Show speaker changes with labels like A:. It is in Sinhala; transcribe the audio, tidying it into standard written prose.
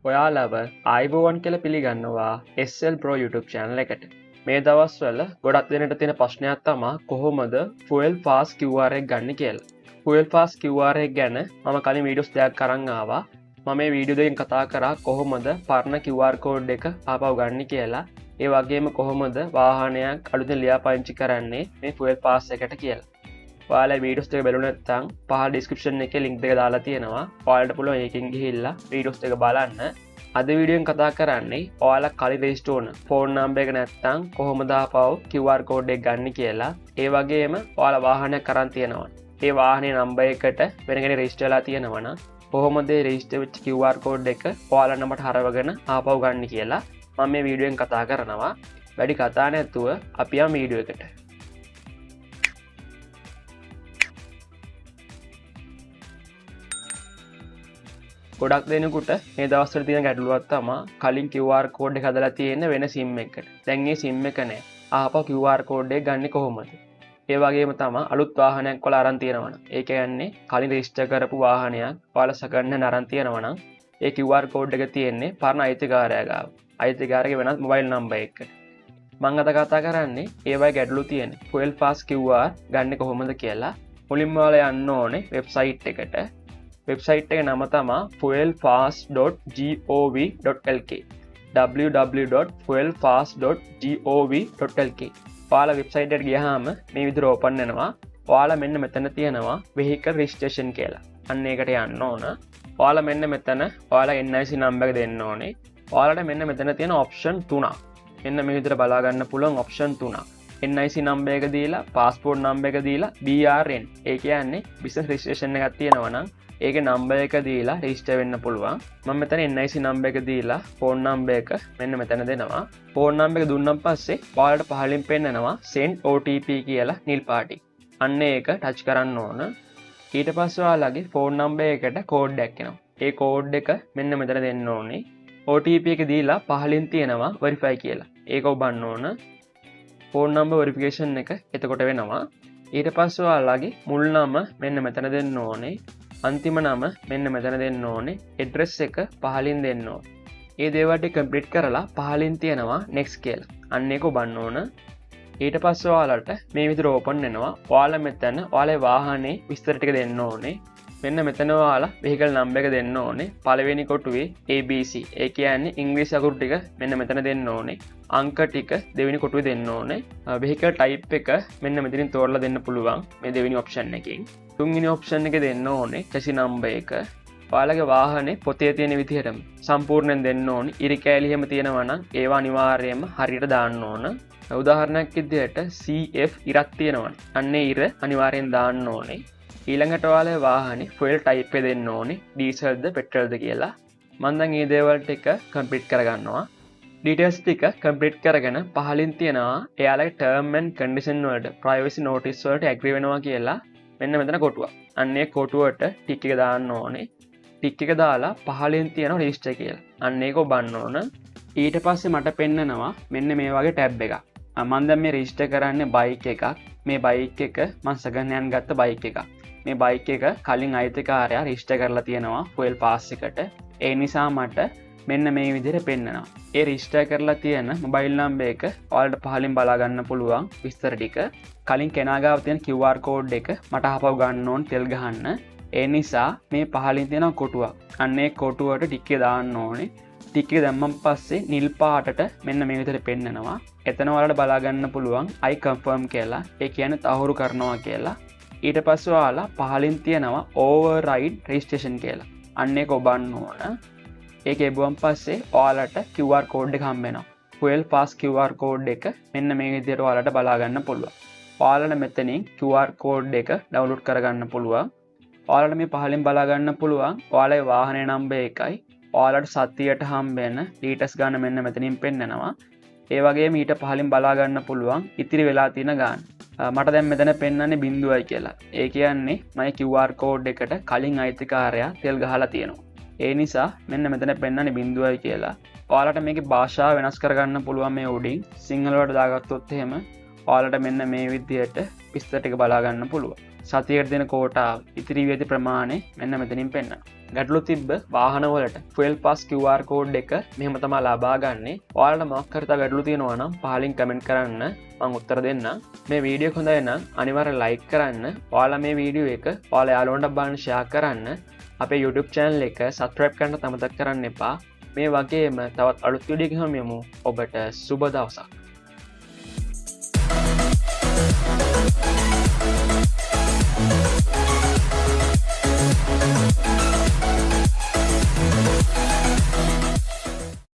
A: ඔයාලව අයිබෝවන් කියල පිළිගන්නවා SL Pro YouTube channel එකට. මේ දවස්වල ගොඩක් දෙනට තියෙන ප්‍රශ්නයක් තමා කොහොමද ෆුවල් ෆාස් QR එක ගන්න කියලා. ෆුවල් ෆාස් QR එක ගැන මම කලින් වීඩියෝස් දෙකක් අරන් ආවා. මම මේ වීඩියෝ දෙකෙන් කතා කරා කොහොමද පරණ QR code එක ආපහු ගන්න කියලා. ඒ වගේම කොහොමද වාහනයක් අලුතෙන් ලියාපදිංචි කරන්නේ මේ ෆුවල් ෆාස් එකට කියලා. ඔයාලා වීඩියෝස් දෙක බලුවා නැත්නම් පහළ ඩිස්ක්‍රිප්ෂන් එකේ link දෙක දාලා තියෙනවා. ඔයාලට පුළුවන් ඒකෙන් ගිහිල්ලා වීඩියෝස් දෙක බලන්න. අද වීඩියෝෙන් කතා කරන්නේ ඔයාලා කලින් රෙජිස්ටර් වුණ ෆෝන් නම්බර් එක නැත්නම් කොහොමද ආපහු QR code එක ගන්න කියලා. ඒ වගේම ඔයාලා වාහනයක් අරන් තියෙනවා. ඒ වාහනේ නම්බර් එකට වෙන කෙනෙක් රෙජිස්ටර් වෙලා තියෙනවා නම් කොහොමද ඒ රෙජිස්ටර් වෙච්ච QR code එක ඔයාලා නම්බරට හරවගෙන ආපහු ගන්න කියලා මම මේ වීඩියෝෙන් කතා කරනවා. වැඩි කතා නැතුව අපි යමු වීඩියෝ එකට. ගොඩක් දෙනෙකුට මේ දවස්වල තියෙන ගැටලුවක් තමයි කලින් QR code එක හදලා තියෙන වෙන SIM එකකට. දැන් මේ SIM එක නැහැ. ආපහු QR code එක ගන්නේ කොහොමද? ඒ වගේම තමයි අලුත් වාහනයක් ඔයාලා අරන් තියෙනවනම් ඒ කියන්නේ කලින් රෙජිස්ටර් කරපු වාහනයක් ඔයාලා සෙකන්ඩ් හැන්ඩ් අරන් තියෙනවනම් ඒ QR code එක තියෙන්නේ පරණ අයිතිකාරයා ගාව. අයිතිකාරයාගේ වෙනත් මොබයිල් නම්බර් එකකට. මම අද කතා කරන්නේ ඒ වගේ ගැටලු තියෙන fuel fast QR ගන්නේ කොහොමද කියලා. මුලින්ම ඔයාලා යන්න ඕනේ වෙබ්සයිට් එකට. වෙබ්සයිට් එක නම තමා fuelfast.gov.lk www.fuelfast.gov.lk ඔයාලා වෙබ්සයිට් එකට ගියාම මේ විදිහට ඕපන් වෙනවා. ඔයාලා මෙන්න මෙතන තියෙනවා vehicle registration කියලා. අන්න ඒකට යන්න ඕන. ඔයාලා මෙන්න මෙතන ඔයාලා NIC නම්බර් එක දෙන්න ඕනේ. ඔයාලට මෙන්න මෙතන තියෙන ඔප්ෂන් 3ක්. මෙන්න මේ විදිහට බලා ගන්න පුළුවන් ඔප්ෂන් 3ක්. NIC නම්බර් එක දීලා, passport නම්බර් එක දීලා, BRN ඒ කියන්නේ business registration එකක් තියෙනවා නම් ඒක නම්බර් එක දීලා රෙජිස්ටර් වෙන්න පුළුවන්. මම මෙතන NIC නම්බර් එක දීලා ෆෝන් නම්බර් එක මෙන්න මෙතන දෙනවා. ෆෝන් නම්බර් එක දුන්නාන් පස්සේ ඔයාලට පහලින් පෙන්නනවා send OTP කියලා නිල් පාටි. අන්න ඒක ටච් කරන්න ඕන. ඊට පස්සේ ඔයාලගේ ෆෝන් නම්බර් එකට කෝඩ් එකක් එනවා. ඒ කෝඩ් එක මෙන්න මෙතන දෙන්න ඕනේ. OTP එක දීලා පහලින් තියෙනවා verify කියලා. ඒක ඔබන්න ඕන. ෆෝන් නම්බර් වෙරිෆිකේෂන් එක එතකොට වෙනවා. ඊට පස්සේ ඔයාලගේ මුල් නම මෙන්න මෙතන දෙන්න ඕනේ. අන්තිම නම මෙන්න මෙතන දෙන්න ඕනේ. ඇඩ්‍රස් එක පහලින් දෙන්න ඕනේ. මේ දේවල් ටික කම්ප්ලීට් කරලා පහලින් තියෙනවා next කියලා. අන්න ඒක ඔබන්න ඕන. ඊට පස්සේ ඔයාලට මේ විදිහට ඕපන් වෙනවා. ඔයාලා මෙතන ඔයාලේ වාහනේ විස්තර ටික දෙන්න ඕනේ. මෙන්න මෙතන ඔයාලා vehicle number එක දෙන්න ඕනේ. පළවෙනි කොටුවේ ABC. ඒ කියන්නේ ඉංග්‍රීසි අකුරු ටික මෙන්න මෙතන දෙන්න ඕනේ. අංක ටික දෙවෙනි කොටුවේ දෙන්න ඕනේ. vehicle type එක මෙන්න මෙතනින් තෝරලා දෙන්න පුළුවන් මේ දෙවෙනි ඔප්ෂන් එකෙන්. තුන්වෙනි ඔප්ෂන් එකේ දෙන්න ඕනේ chassis number එක. ඔයාලගේ වාහනේ පොතේ තියෙන විදිහටම සම්පූර්ණයෙන් දෙන්න ඕනේ. ඉරි කෑලි හැම තියෙනවා නම් ඒවා අනිවාර්යයෙන්ම හරියට දාන්න ඕන. උදාහරණයක් විදිහට CF ඉරක් තියෙනවා. අන්නේ ඉර අනිවාර්යෙන් දාන්න ඕනේ. ඊළඟට ඔයාලේ වාහනේ fuel type එක දෙන්න ඕනේ. dieselද petrolද කියලා. මම දැන් මේ දේවල් ටික කම්ප්ලීට් කරගන්නවා. details ටික කම්ප්ලීට් කරගෙන පහලින් තියනවා එයාලගේ term and condition වලට privacy notice වලට agree වෙනවා කියලා මෙන්න මෙතන කොටුවක්. අන්න ඒ කොටුවට ටික් එක දාන්න ඕනේ. ටික් එක දාලා පහලින් තියනවා register කියලා. අන්න ඒක ඔබන්න ඕන. ඊට පස්සේ මට පෙන්නනවා මෙන්න මේ වගේ ටැබ් එකක්. මම දැන් මේ register කරන්නේ bike එකක්. මේ bike එක මම second hand ගත්ත bike එකක්. මේ බයික් එක කලින් අයිතිකාරයා රෙජිස්ටර් කරලා තියෙනවා fuel pass එකට. ඒ නිසා මට මෙන්න මේ විදිහට පෙන්නනවා. ඒ රෙජිස්ටර් කරලා තියෙන මොබයිල් නම්බර් එක ඔයාලට පහලින් බලා ගන්න පුළුවන් විස්තර ටික. කලින් කෙනා ගාව තියෙන QR code එක මට ආපහු ගන්න ඕන තෙල් ගහන්න. ඒ නිසා මේ පහලින් තියෙන කොටුවක්. අන්න ඒ කොටුවට ටික් එක දාන්න ඕනේ. ටික් එක දැම්මන් පස්සේ නිල් පාටට මෙන්න මේ විදිහට පෙන්නනවා. එතන ඔයාලට බලා ගන්න පුළුවන් I confirm කියලා. ඒ කියන්නේ තහවුරු කරනවා කියලා. ඊට පස්සේ ඔයාලා පහලින් තියෙනවා override registration කියලා. අන්න ඒක ඔබන්න ඕන. ඒක එබුවන් පස්සේ ඔයාලට QR code එක හම්බ වෙනවා. fuel pass QR code එක මෙන්න මේ විදිහට ඔයාලට බලා ගන්න පුළුවන්. ඔයාලට මෙතනින් QR code එක download කරගන්න පුළුවන්. ඔයාලට මේ පහලින් බලා ගන්න පුළුවන් ඔයාලගේ වාහනේ නම්බර් එකයි ඔයාලට සතියට හම්බ වෙන ලිටර්ස් ගන්න මෙන්න මෙතනින් පෙන්නනවා. ඒ වගේම ඊට පහලින් බලා ගන්න පුළුවන් ඉතිරි වෙලා තියෙන ගාන. මට දැන් මෙතන පෙන්වන්නේ 0යි කියලා. ඒ කියන්නේ මගේ QR code එකට කලින් අයිතිකාරයා තෙල් ගහලා තියෙනවා. ඒ නිසා මෙන්න මෙතන පෙන්වන්නේ 0යි කියලා. ඔයාලට මේකේ භාෂාව වෙනස් කරගන්න පුළුවන් මේ උඩින්. සිංහල වලට දාගත්තොත් එහෙම ඔයාලට මෙන්න මේ විදිහට විස්තර ටික බලා ගන්න පුළුවන්. සතියට දෙන කෝටා ඉතිරි වෙති ප්‍රමාණය මෙන්න මෙතනින් පෙන්න්න. ගැටලු තිබ්බ වාහනවලට ෆල් පස් QR කෝඩ් එක මෙහම තමා ලබා ගන්නේ ඔයාලට මක්කරතා ගැටලු තියෙනවා නම් පහලින් කමෙන්ට් කරන්න මං උත්තර දෙන්න. මේ වීඩියෝ හොඳයි නම් අනිවාර්ය ලයික් කරන්න. ඔයාලා මේ වීඩියෝ එක ඔයාලා යාළුවන්ට බලන්න ෂෙයා කරන්න. අපේ YouTube channel එක subscribe කරන්න අමතක කරන්න එපා. මේ වගේම තවත් අලුත් වීඩියෝ එකකින් හමු. ඔබට සුබ දවසක්.